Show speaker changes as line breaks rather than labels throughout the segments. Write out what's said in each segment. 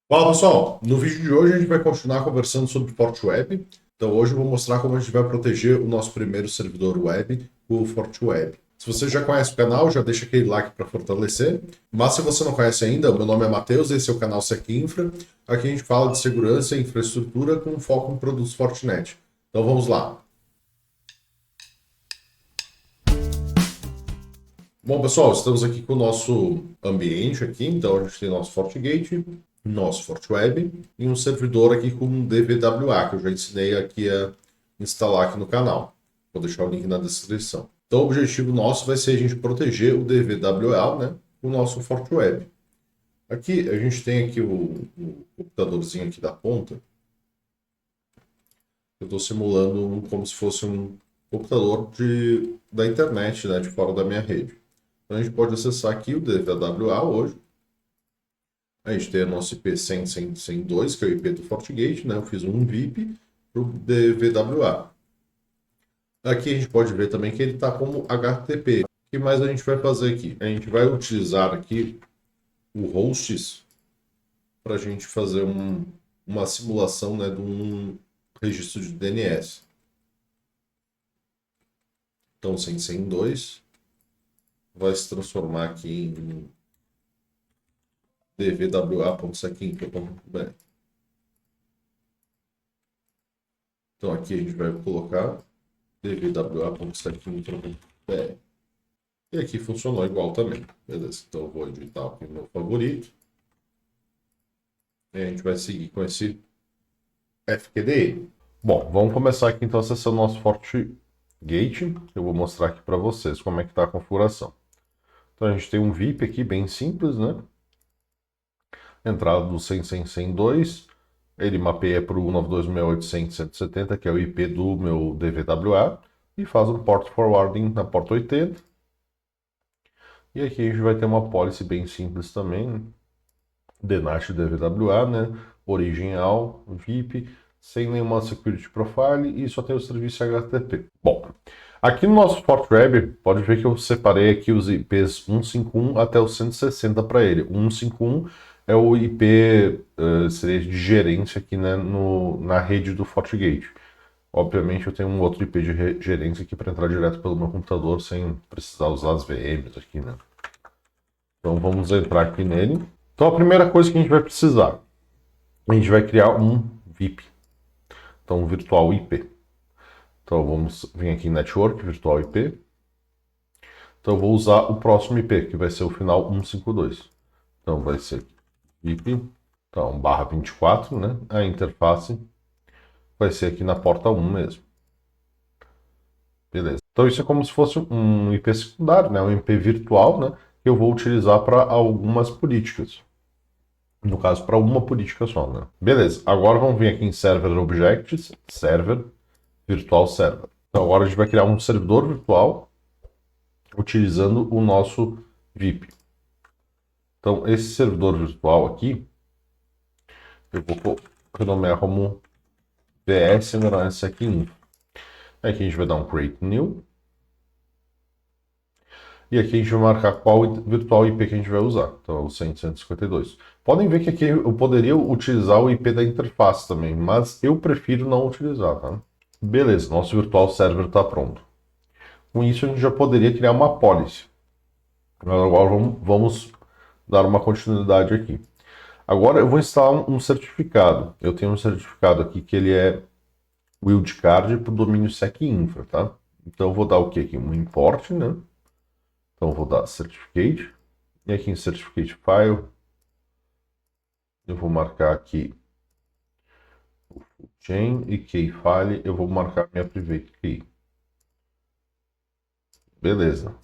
Fala pessoal, no vídeo de hoje a gente vai continuar conversando sobre FortiWeb. Então hoje eu vou mostrar como a gente vai proteger o nosso primeiro servidor web, o FortiWeb. Se você já conhece o canal, já deixa aquele like para fortalecer. Mas se você não conhece ainda, o meu nome é Matheus, esse é o canal SecInfra. Aqui a gente fala de segurança e infraestrutura com foco em produtos Fortinet. Então vamos lá. Bom, pessoal, estamos aqui com o nosso ambiente aqui. Então, a gente tem nosso FortiGate, nosso FortiWeb e um servidor aqui com um DVWA, que eu já ensinei aqui a instalar aqui no canal. Vou deixar o link na descrição. Então, o objetivo nosso vai ser a gente proteger o DVWA, né, com o nosso FortiWeb. Aqui, a gente tem aqui o computadorzinho aqui da ponta. Eu estou simulando como se fosse um computador da internet, né, de fora da minha rede. Então a gente pode acessar aqui o DVWA hoje. A gente tem o nosso IP 100.100.102, que é o IP do FortiGate, né? Eu fiz um VIP para o DVWA. Aqui a gente pode ver também que ele está como HTTP. O que mais a gente vai fazer aqui? A gente vai utilizar aqui o hosts para a gente fazer uma simulação, né, de um registro de DNS. Então, 100.100.2 vai se transformar aqui em dvwa.secinfra.br. Então aqui a gente vai colocar dvwa.secinfra.br. E aqui funcionou igual também. Beleza, então eu vou editar aqui o meu favorito. E a gente vai seguir com esse FQDN. Bom, vamos começar aqui então acessando o nosso FortiGate. Eu vou mostrar aqui para vocês como é que está a configuração. Então a gente tem um VIP aqui bem simples, né? Entrada do 100.100.102. Ele mapeia para o 192.168.170, que é o IP do meu DVWA, e faz um port forwarding na porta 80. E aqui a gente vai ter uma policy bem simples também, né? DNAT DVWA, né? Original, VIP, sem nenhuma security profile e só tem o serviço HTTP. Bom, aqui no nosso FortiWeb, pode ver que eu separei aqui os IPs 151 até o 160 para ele. O 151 é o IP seria de gerência aqui, né, na rede do FortiGate. Obviamente eu tenho um outro IP de gerência aqui para entrar direto pelo meu computador sem precisar usar as VMs aqui, né? Então vamos entrar aqui nele. Então a primeira coisa que a gente vai precisar, a gente vai criar um VIP, então um virtual IP. Então vamos vir aqui em Network, Virtual IP. Então eu vou usar o próximo IP, que vai ser o final 152. Então vai ser VIP, então barra 24, né? A interface vai ser aqui na porta 1 mesmo. Beleza. Então isso é como se fosse um IP secundário, né? Um IP virtual, né? Que eu vou utilizar para algumas políticas. No caso, para uma política só, né? Beleza. Agora vamos vir aqui em Server Objects, Server, Virtual Server. Então agora a gente vai criar um servidor virtual utilizando o nosso VIP. Então esse servidor virtual aqui, eu vou renomear como VS aqui. Aqui a gente vai dar um Create New. E aqui a gente vai marcar qual virtual IP que a gente vai usar. Então é o 100.152. Podem ver que aqui eu poderia utilizar o IP da interface também, mas eu prefiro não utilizar, tá? Beleza, nosso virtual server está pronto. Com isso a gente já poderia criar uma policy. Agora vamos dar uma continuidade aqui. Agora eu vou instalar um certificado. Eu tenho um certificado aqui que ele é wildcard para o domínio SecInfra, tá? Então eu vou dar o que aqui? Um import, né? Então eu vou dar certificate. E aqui em certificate file, eu vou marcar aqui o full chain e key file, eu vou marcar minha private key. Beleza.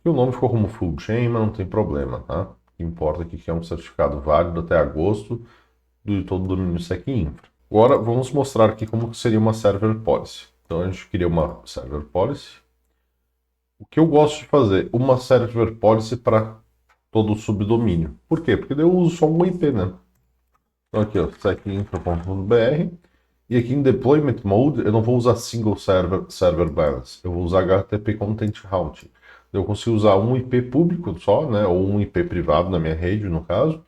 E o nome ficou como full chain, mas não tem problema, tá? O que importa aqui é que é um certificado válido até agosto de todo o domínio SecInfra. Agora vamos mostrar aqui como seria uma server policy. Então a gente cria uma server policy. O que eu gosto de fazer? Uma server policy para todo o subdomínio. Por quê? Porque daí eu uso só um IP, né? Então aqui, ó, secinfra.br. E aqui em Deployment Mode, eu não vou usar Single Server Balance. Eu vou usar HTTP Content Routing. Eu consigo usar um IP público só, né? Ou um IP privado na minha rede, no caso,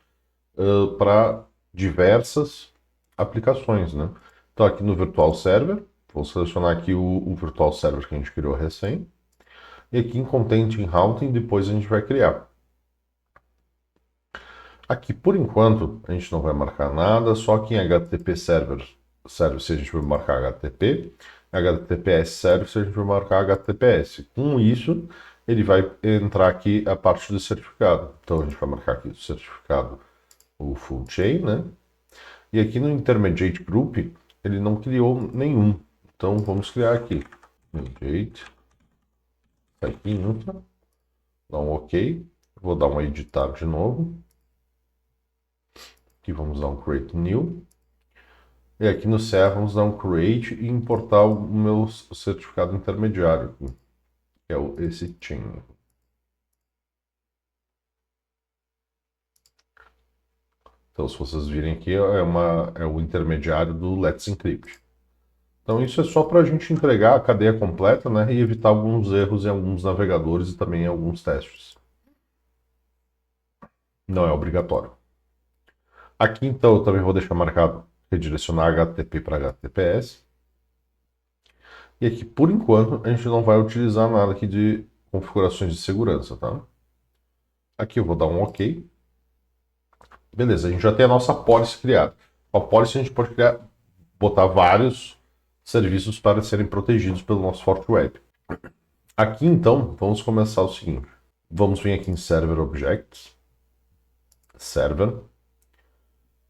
para diversas aplicações, né? Então aqui no Virtual Server, vou selecionar aqui o Virtual Server que a gente criou recém. E aqui em Content Routing, depois a gente vai criar. Aqui, por enquanto, a gente não vai marcar nada, só que em HTTP Server se a gente vai marcar HTTP, HTTPS Server se a gente vai marcar HTTPS. Com isso, ele vai entrar aqui a parte do certificado. Então a gente vai marcar aqui o certificado, o full chain, né? E aqui no Intermediate Group, ele não criou nenhum. Então vamos criar aqui. Intermediate. Tá aqui, infra. Dá um OK. Vou dar um editar de novo. Aqui vamos dar um create new. E aqui no server vamos dar um create e importar o meu certificado intermediário, que é esse chain. Então, se vocês virem aqui, é o intermediário do Let's Encrypt. Então, isso é só para a gente entregar a cadeia completa, né, e evitar alguns erros em alguns navegadores e também em alguns testes. Não é obrigatório. Aqui, então, eu também vou deixar marcado redirecionar HTTP para HTTPS. E aqui, por enquanto, a gente não vai utilizar nada aqui de configurações de segurança, tá? Aqui eu vou dar um OK. Beleza, a gente já tem a nossa policy criada. Com a policy a gente pode botar vários serviços para serem protegidos pelo nosso Forte Web. Aqui então, vamos começar o seguinte. Vamos vir aqui em Server Objects, Server,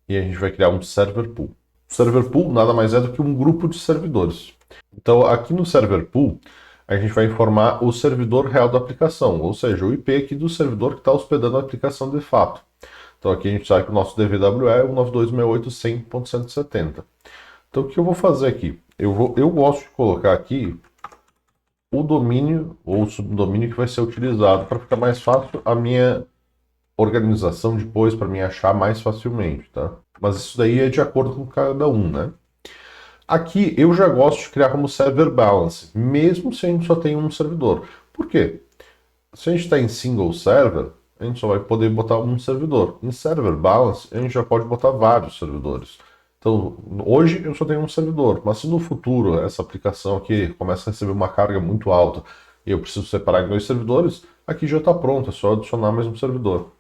e a gente vai criar um Server Pool. O Server Pool nada mais é do que um grupo de servidores. Então aqui no Server Pool, a gente vai informar o servidor real da aplicação, ou seja, o IP aqui do servidor que está hospedando a aplicação de fato. Então aqui a gente sabe que o nosso DVWE é o 92.68.100.170. Então o que eu vou fazer aqui? Eu gosto de colocar aqui o domínio ou o subdomínio que vai ser utilizado para ficar mais fácil a minha organização depois, para me achar mais facilmente, tá? Mas isso daí é de acordo com cada um, né? Aqui eu já gosto de criar como server balance, mesmo se a gente só tem um servidor. Por quê? Se a gente está em single server, a gente só vai poder botar um servidor. Em server balance, a gente já pode botar vários servidores. Então, hoje eu só tenho um servidor, mas se no futuro essa aplicação aqui começa a receber uma carga muito alta e eu preciso separar em dois servidores, aqui já está pronto, é só adicionar mais um servidor.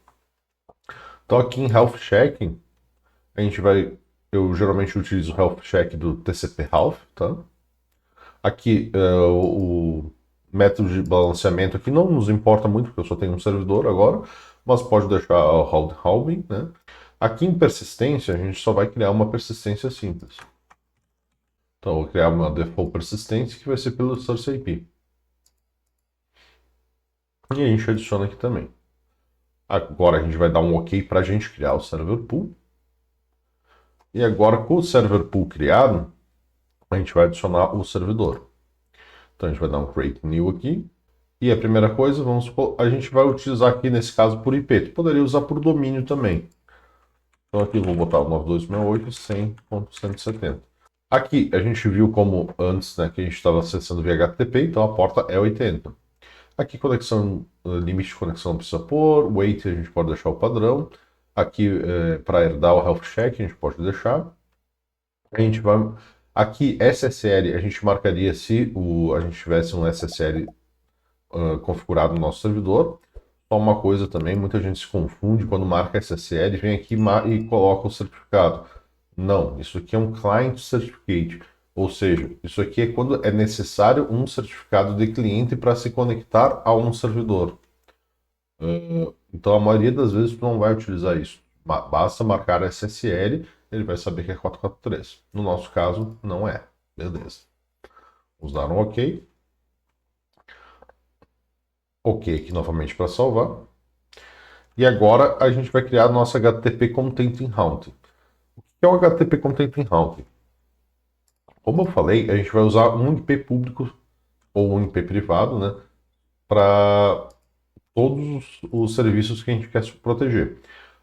Então aqui em Health Checking, a gente vai... Eu geralmente utilizo o Health Check do TCP Health, tá? Aqui o método de balanceamento aqui não nos importa muito, porque eu só tenho um servidor agora, mas pode deixar o round robin, né? Aqui em persistência, a gente só vai criar uma persistência simples. Então, eu vou criar uma default persistência que vai ser pelo source IP. E a gente adiciona aqui também. Agora a gente vai dar um OK para a gente criar o server pool. E agora, com o server pool criado, a gente vai adicionar o servidor. Então, a gente vai dar um create new aqui. E a primeira coisa, vamos supor, a gente vai utilizar aqui, nesse caso, por IP. Tu poderia usar por domínio também. Então aqui eu vou botar o 92.168.100.170. Aqui a gente viu como antes, né, que a gente estava acessando via HTTP, então a porta é 80. Aqui conexão, limite de conexão não precisa pôr, wait a gente pode deixar o padrão. Aqui para herdar o health check a gente pode deixar. A gente vai... Aqui SSL a gente marcaria se a gente tivesse um SSL configurado no nosso servidor. Só uma coisa também, muita gente se confunde quando marca SSL, vem aqui e coloca o certificado. Não, isso aqui é um Client Certificate, ou seja, isso aqui é quando é necessário um certificado de cliente para se conectar a um servidor. Então a maioria das vezes tu não vai utilizar isso. Basta marcar SSL, ele vai saber que é 443. No nosso caso, não é. Beleza. Vamos dar um OK. OK aqui novamente para salvar. E agora a gente vai criar a nossa HTTP Content Routing. O que é o HTTP Content Routing? Como eu falei, a gente vai usar um IP público ou um IP privado, né, para todos os serviços que a gente quer se proteger.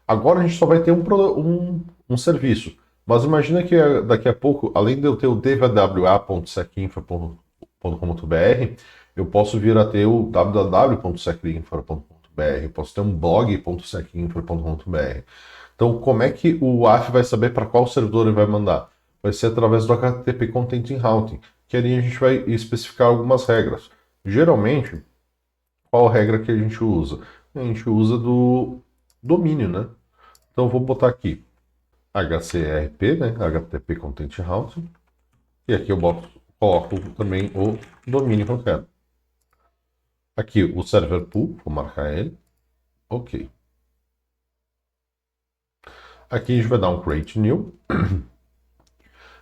Agora a gente só vai ter um serviço, mas imagina que daqui a pouco, além de eu ter o dwa.secinfra.com.br, eu posso vir a ter o www.secinfra.com.br, eu posso ter um blog.secinfra.com.br. Então, como é que o WAF vai saber para qual servidor ele vai mandar? Vai ser através do HTTP Content Routing, que ali a gente vai especificar algumas regras. Geralmente, qual regra que a gente usa? A gente usa do domínio, né? Então, eu vou botar aqui HCRP, né? HTTP Content Routing. E aqui eu coloco também o domínio que eu quero. Aqui o server pool, vou marcar ele. Ok. Aqui a gente vai dar um create new.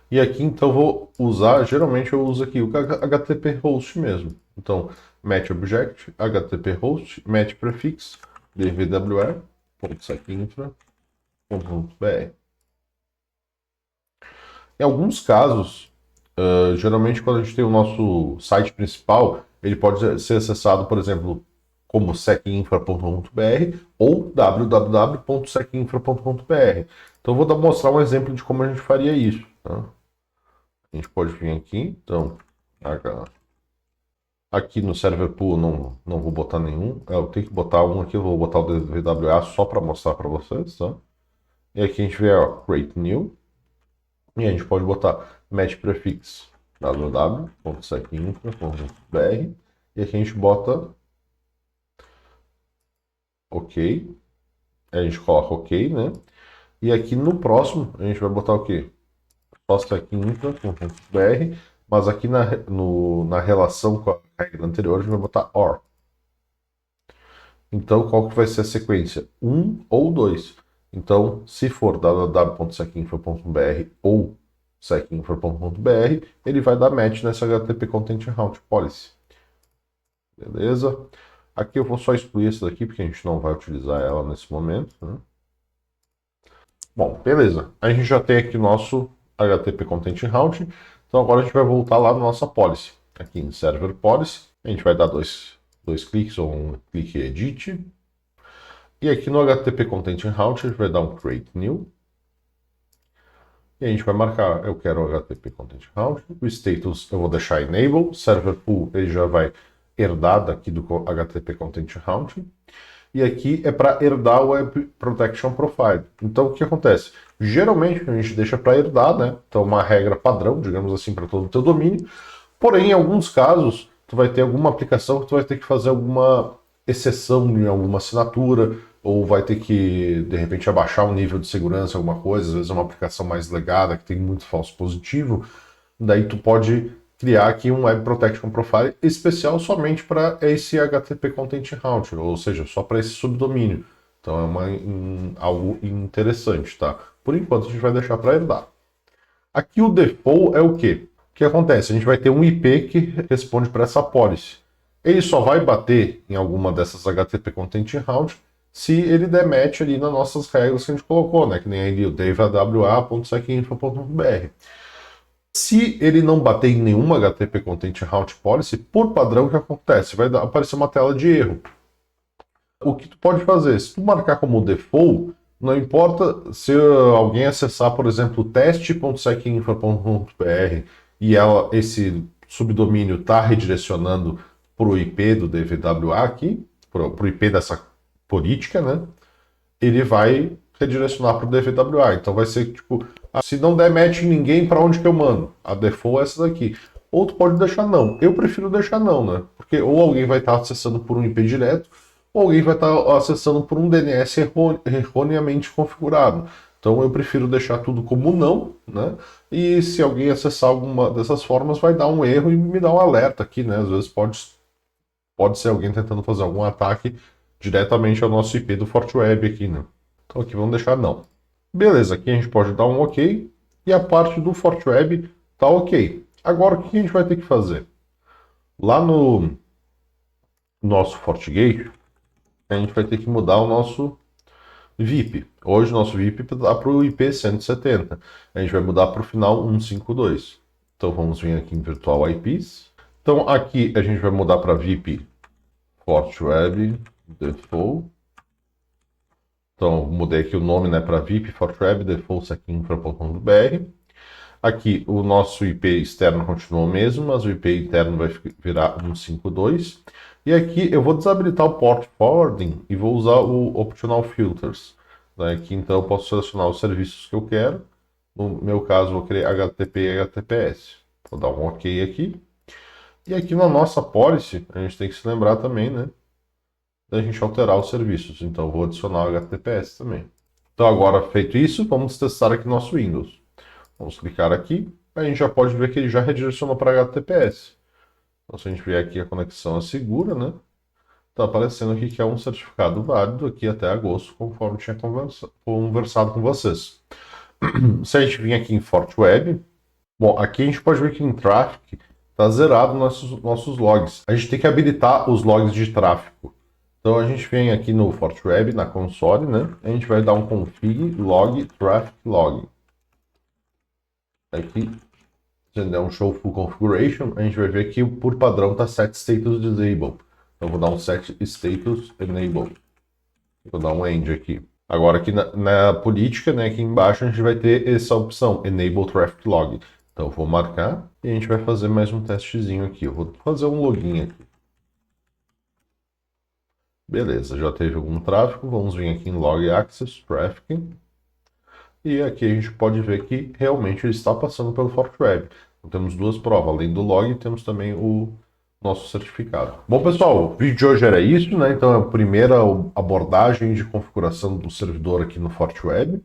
E aqui então eu vou usar, geralmente eu uso aqui o HTTP host mesmo. Então, match object, HTTP host, match prefix, dvware.secinfra.br. Em alguns casos, geralmente quando a gente tem o nosso site principal, ele pode ser acessado, por exemplo, como secinfra.br ou www.secinfra.br. Então, eu vou mostrar um exemplo de como a gente faria isso. Tá? A gente pode vir aqui, então, aqui no server pool não vou botar nenhum. Eu tenho que botar um aqui, eu vou botar o DWA só para mostrar para vocês. Tá? E aqui a gente vê, ó, create new. E a gente pode botar match prefix www.secinfra.br e aqui a gente bota OK. A gente coloca OK, né? E aqui no próximo a gente vai botar o quê? Só secinfra.br, mas aqui na relação com a regra anterior a gente vai botar OR. Então qual que vai ser a sequência? 1 ou 2. Então, se for www.secinfra.br ou secinfra.br, ele vai dar match nessa HTTP Content Route Policy. Beleza? Aqui eu vou só excluir essa daqui, porque a gente não vai utilizar ela nesse momento. Né? Bom, beleza. A gente já tem aqui nosso HTTP Content Route. Então agora a gente vai voltar lá na nossa policy. Aqui em Server Policy, a gente vai dar dois cliques ou um clique Edit. E aqui no HTTP Content Route a gente vai dar um Create New. E a gente vai marcar, eu quero o HTTP Content Route. O status eu vou deixar Enable. Server Pool ele já vai herdar daqui do HTTP Content Route. E aqui é para herdar o Web Protection Profile. Então o que acontece? Geralmente a gente deixa para herdar, né? Então uma regra padrão, digamos assim, para todo o teu domínio. Porém, em alguns casos, tu vai ter alguma aplicação que tu vai ter que fazer alguma exceção em alguma assinatura, ou vai ter que, de repente, abaixar o nível de segurança, alguma coisa, às vezes é uma aplicação mais legada, que tem muito falso positivo, daí tu pode criar aqui um Web Protection Profile especial somente para esse HTTP Content Route, ou seja, só para esse subdomínio. Então é algo interessante, tá? Por enquanto a gente vai deixar para herdar. Aqui o default é o quê? O que acontece? A gente vai ter um IP que responde para essa policy. Ele só vai bater em alguma dessas HTTP Content Route se ele der match ali nas nossas regras que a gente colocou, né? Que nem ali o dvwa.secinfra.br. Se ele não bater em nenhuma HTTP Content Route Policy, por padrão, o que acontece? Vai aparecer uma tela de erro. O que tu pode fazer? Se tu marcar como default, não importa se alguém acessar, por exemplo, teste.secinfra.br e esse subdomínio está redirecionando para o IP do DVWA aqui, para o IP dessa política, né? Ele vai redirecionar para o DVWA. Então vai ser tipo, se não der match em ninguém, para onde que eu mando? A default é essa daqui. Ou tu pode deixar não. Eu prefiro deixar não, né? Porque ou alguém vai estar acessando por um IP direto, ou alguém vai estar acessando por um DNS erroneamente configurado. Então eu prefiro deixar tudo como não, né? E se alguém acessar alguma dessas formas, vai dar um erro e me dar um alerta aqui, né? Às vezes pode ser alguém tentando fazer algum ataque diretamente ao nosso IP do FortWeb aqui, né? Então aqui vamos deixar não. Beleza, aqui a gente pode dar um OK e a parte do FortWeb tá OK. Agora o que a gente vai ter que fazer? Lá no nosso FortiGate, a gente vai ter que mudar o nosso VIP. Hoje o nosso VIP está para o IP 170. A gente vai mudar para o final 152. Então vamos vir aqui em Virtual IPs. Então aqui a gente vai mudar para VIP FortWeb Default. Então mudei aqui o nome, né, para VIP FortWeb Default secinfra.br. Aqui o nosso IP externo continua o mesmo, mas o IP interno vai virar 152. E aqui eu vou desabilitar o Port Forwarding e vou usar o Optional Filters. Aqui então eu posso selecionar os serviços que eu quero. No meu caso, vou querer HTTP e HTTPS. Vou dar um OK aqui. E aqui na nossa policy, a gente tem que se lembrar também, né, da gente alterar os serviços. Então eu vou adicionar o HTTPS também. Então agora feito isso, vamos testar aqui nosso Windows. Vamos clicar aqui. A gente já pode ver que ele já redirecionou para HTTPS. Então se a gente vier aqui a conexão é segura, né? Está aparecendo aqui que é um certificado válido aqui até agosto, conforme tinha conversado com vocês. Se a gente vir aqui em FortWeb, bom, aqui a gente pode ver que em Traffic está zerado nossos logs. A gente tem que habilitar os logs de tráfego. Então a gente vem aqui no FortWeb, na console, né? A gente vai dar um config log traffic log. Aqui, se der um show full configuration, a gente vai ver que por padrão está set status disable. Então vou dar um set status enable. Vou dar um end aqui. Agora aqui na política, né, aqui embaixo a gente vai ter essa opção enable traffic log. Então eu vou marcar e a gente vai fazer mais um testezinho aqui. Eu vou fazer um login aqui. Beleza, já teve algum tráfego. Vamos vir aqui em log access traffic. E aqui a gente pode ver que realmente ele está passando pelo FortWeb. Então temos duas provas, além do log, temos também o nosso certificado. Bom, pessoal, o vídeo de hoje era isso, né? Então é a primeira abordagem de configuração do servidor aqui no FortWeb.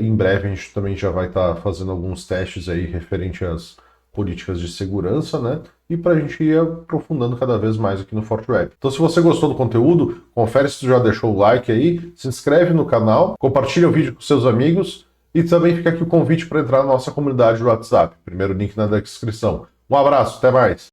Em breve a gente também já vai estar fazendo alguns testes aí referente às políticas de segurança, né? E para a gente ir aprofundando cada vez mais aqui no FortWeb. Então, se você gostou do conteúdo, confere se tu já deixou o like aí, se inscreve no canal, compartilha o vídeo com seus amigos e também fica aqui o convite para entrar na nossa comunidade do WhatsApp. Primeiro link na descrição. Um abraço, até mais!